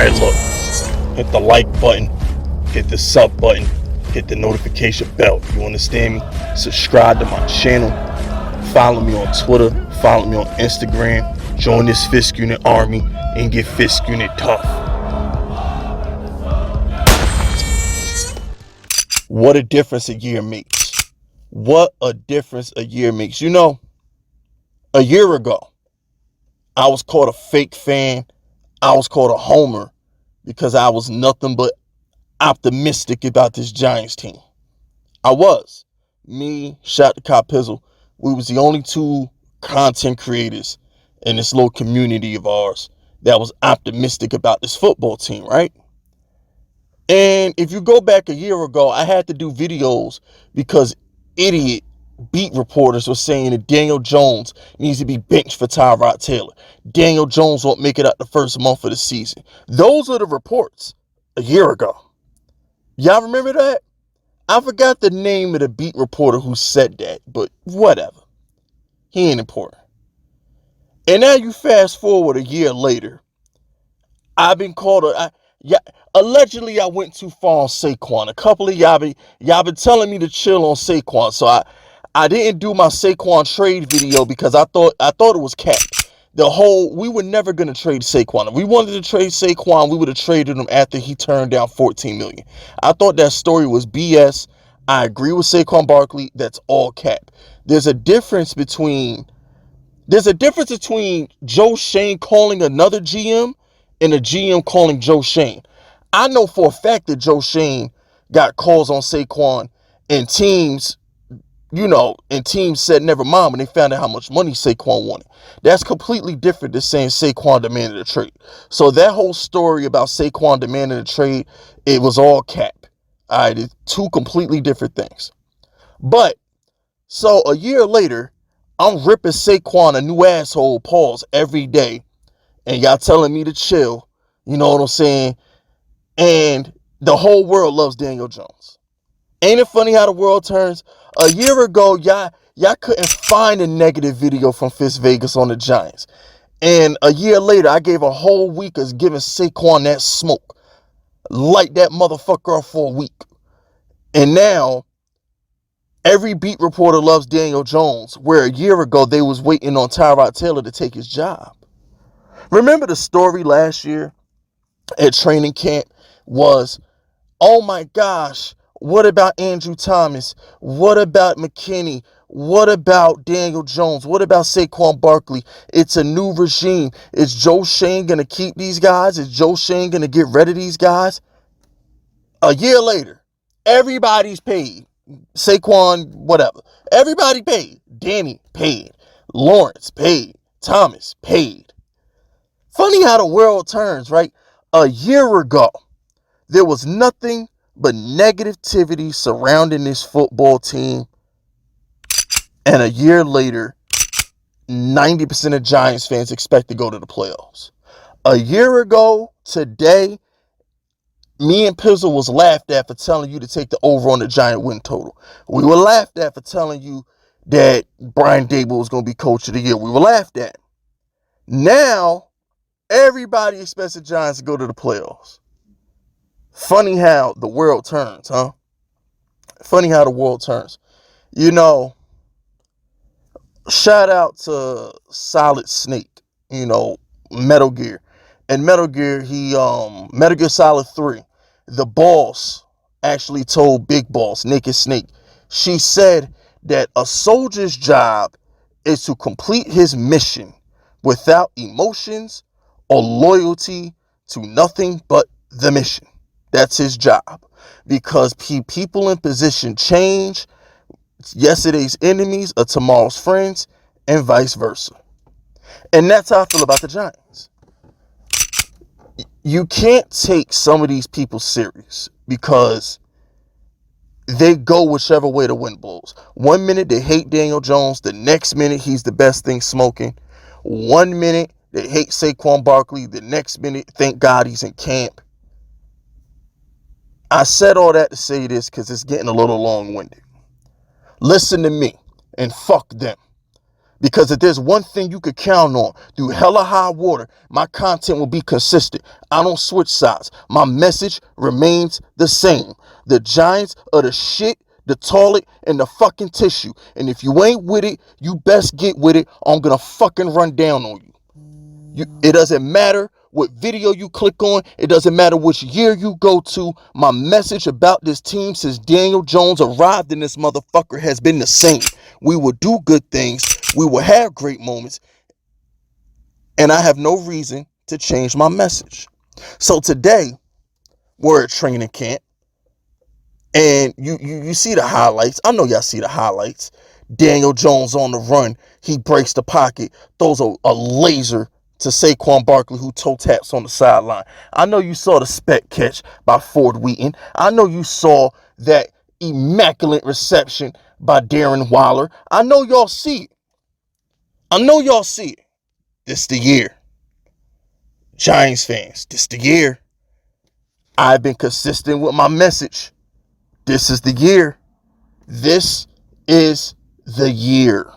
Alright, look. Hit the like button. Hit the sub button. Hit the notification bell. You understand me? Subscribe to my channel. Follow me on Twitter. Follow me on Instagram. Join this Fisk Unit army and get Fisk Unit tough. What a difference a year makes. What a difference a year makes. You know, a year ago, I was called a fake fan. I was called a homer because I was nothing but optimistic about this Giants team. I was. Me, Shot the Cop Pizzle, we was the only two content creators in this little community of ours that was optimistic about this football team, right? And if you go back a year ago, I had to do videos because idiot beat reporters were saying that Daniel Jones needs to be benched for Tyrod Taylor. Daniel Jones won't make it out the first month of the season. Those are the reports a year ago. Y'all remember that? I forgot the name of the beat reporter who said that, but whatever. He ain't important. And now you fast forward a year later. I've been called allegedly I went too far on Saquon. A couple of y'all been telling me to chill on Saquon. So I didn't do my Saquon trade video because I thought it was capped. We were never going to trade Saquon. If we wanted to trade Saquon, we would have traded him after he turned down $14 million. I thought that story was BS. I agree with Saquon Barkley. That's all cap. There's a difference between Joe Shane calling another GM and a GM calling Joe Shane. I know for a fact that Joe Shane got calls on Saquon and teams said never mind when they found out how much money Saquon wanted. That's completely different than saying Saquon demanded a trade. So that whole story about Saquon demanding a trade, it was all cap. All right, it's two completely different things. But, so a year later, I'm ripping Saquon a new asshole pause every day. And y'all telling me to chill. You know what I'm saying? And the whole world loves Daniel Jones. Ain't it funny how the world turns? A year ago, y'all couldn't find a negative video from Fist Vegas on the Giants. And a year later, I gave a whole week of giving Saquon that smoke. Light that motherfucker up for a week. And now, every beat reporter loves Daniel Jones, where a year ago they was waiting on Tyrod Taylor to take his job. Remember the story last year at training camp was, oh my gosh, what about Andrew Thomas? What about McKinney? What about Daniel Jones? What about Saquon Barkley? It's a new regime. Is Joe Shane going to keep these guys? Is Joe Shane going to get rid of these guys? A year later, everybody's paid. Saquon, whatever. Everybody paid. Danny paid. Lawrence paid. Thomas paid. Funny how the world turns, right? A year ago, there was nothing but negativity surrounding this football team. And a year later, 90% of Giants fans expect to go to the playoffs. A year ago, today, me and Pizzle was laughed at for telling you to take the over on the Giant win total. We were laughed at for telling you that Brian Daboll was going to be coach of the year. We were laughed at. Now, everybody expects the Giants to go to the playoffs. Funny how the world turns, huh? Funny how the world turns. You know, shout out to Solid Snake, Metal Gear. And Metal Gear, Metal Gear Solid 3, the boss actually told Big Boss, Naked Snake, she said that a soldier's job is to complete his mission without emotions or loyalty to nothing but the mission. That's his job. Because people in position change. Yesterday's enemies are tomorrow's friends, and vice versa. And that's how I feel about the Giants. You can't take some of these people serious because they go whichever way the wind blows. 1 minute they hate Daniel Jones. The next minute he's the best thing smoking. 1 minute they hate Saquon Barkley. The next minute, thank God he's in camp. I said all that to say this because it's getting a little long-winded. Listen to me and fuck them. Because if there's one thing you could count on, through hella high water, my content will be consistent. I don't switch sides. My message remains the same. The Giants are the shit, the toilet, and the fucking tissue. And if you ain't with it, you best get with it, or I'm gonna fucking run down on you. It doesn't matter what video you click on. It doesn't matter which year you go to. My message about this team since Daniel Jones arrived in this motherfucker has been the same. We will do good things. We will have great moments. And I have no reason to change my message. So today, we're at training camp. And you see the highlights. I know y'all see the highlights. Daniel Jones on the run. He breaks the pocket. Throws a laser to Saquon Barkley, who toe taps on the sideline. I know you saw the spec catch by Ford Wheaton. I know you saw that immaculate reception by Darren Waller. I know y'all see it. I know y'all see it. This the year. Giants fans, this the year. I've been consistent with my message. This is the year. This is the year.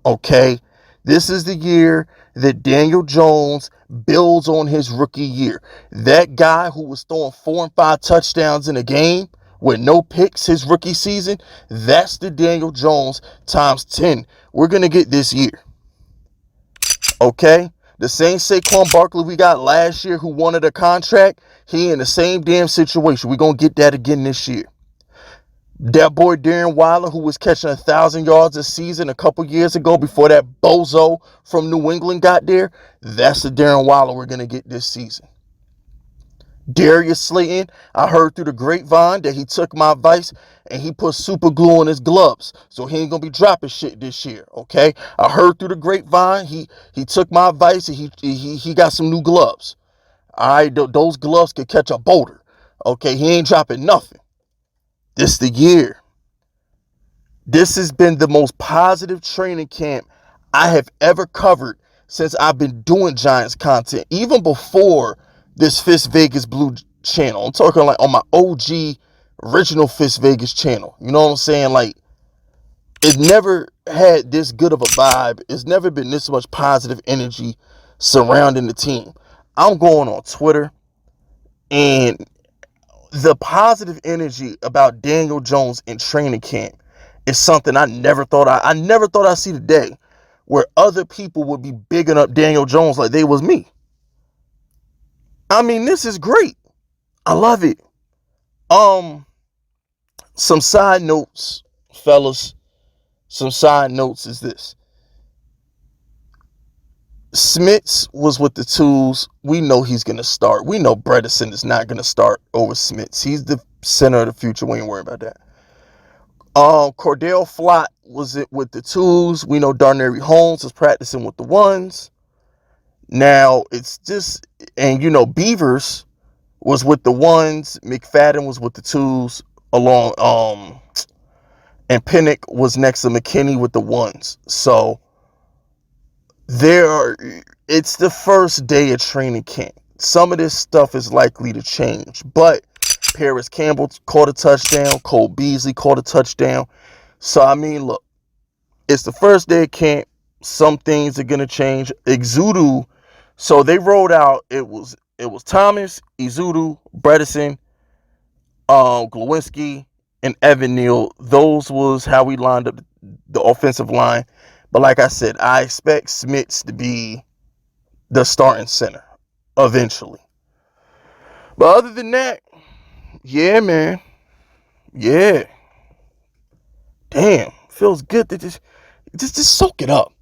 Okay? This is the year that Daniel Jones builds on his rookie year. That guy who was throwing 4 and 5 touchdowns in a game with no picks his rookie season, that's the Daniel Jones times 10 we're going to get this year. Okay? The same Saquon Barkley we got last year who wanted a contract, he in the same damn situation. We're going to get that again this year. That boy Darren Waller, who was catching 1,000 yards a season a couple years ago before that bozo from New England got there, that's the Darren Waller we're going to get this season. Darius Slayton, I heard through the grapevine that he took my advice and he put super glue on his gloves. So he ain't going to be dropping shit this year, okay? I heard through the grapevine he took my advice and he got some new gloves. All right, those gloves could catch a boulder, okay? He ain't dropping nothing. This the year. This has been the most positive training camp I have ever covered since I've been doing Giants content, even before this Fist Vegas Blue channel. I'm talking like on my OG original Fist Vegas channel. You know what I'm saying? Like, it never had this good of a vibe. It's never been this much positive energy surrounding the team. I'm going on Twitter, and the positive energy about Daniel Jones in training camp is something I never thought I'd see the day where other people would be bigging up Daniel Jones like they was me. I mean, this is great. I love it. Some side notes, fellas. Some side notes is this. Smits was with the tools. We know he's going to start. We know Bredesen is not going to start over Smits. He's the center of the future. We ain't worried about that. Cordell Flott was it with the twos. We know Darnell Holmes is practicing with the ones. Now, it's just, and you know, Beavers was with the ones. McFadden was with the twos along, and Pinnock was next to McKinney with the ones. So, it's the first day of training camp. Some of this stuff is likely to change, but Paris Campbell caught a touchdown. Cole Beasley caught a touchdown. So, I mean, look, it's the first day of camp. Some things are going to change. Exudu, so they rolled out, it was Thomas, Exudu, Bredesen, Glowinski, and Evan Neal. Those was how we lined up the offensive line. But like I said, I expect Smits to be the starting center eventually. But other than that, yeah, man. Yeah. Damn. Feels good to just soak it up.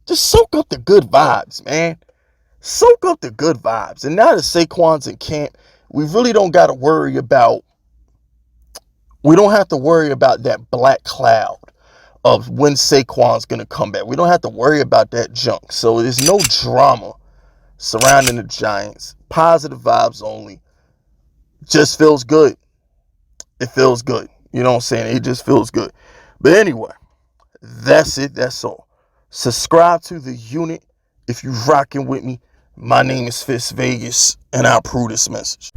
Just soak up the good vibes, man. Soak up the good vibes. And now that Saquon's in camp, we really don't got to worry about, we don't have to worry about that black cloud of when Saquon's going to come back. We don't have to worry about that junk. So there's no drama surrounding the Giants. Positive vibes only. Just feels good. It feels good. You know what I'm saying? It just feels good. But anyway, that's it. That's all. Subscribe to the unit if you're rocking with me. My name is Fist Vegas, and I approve this message.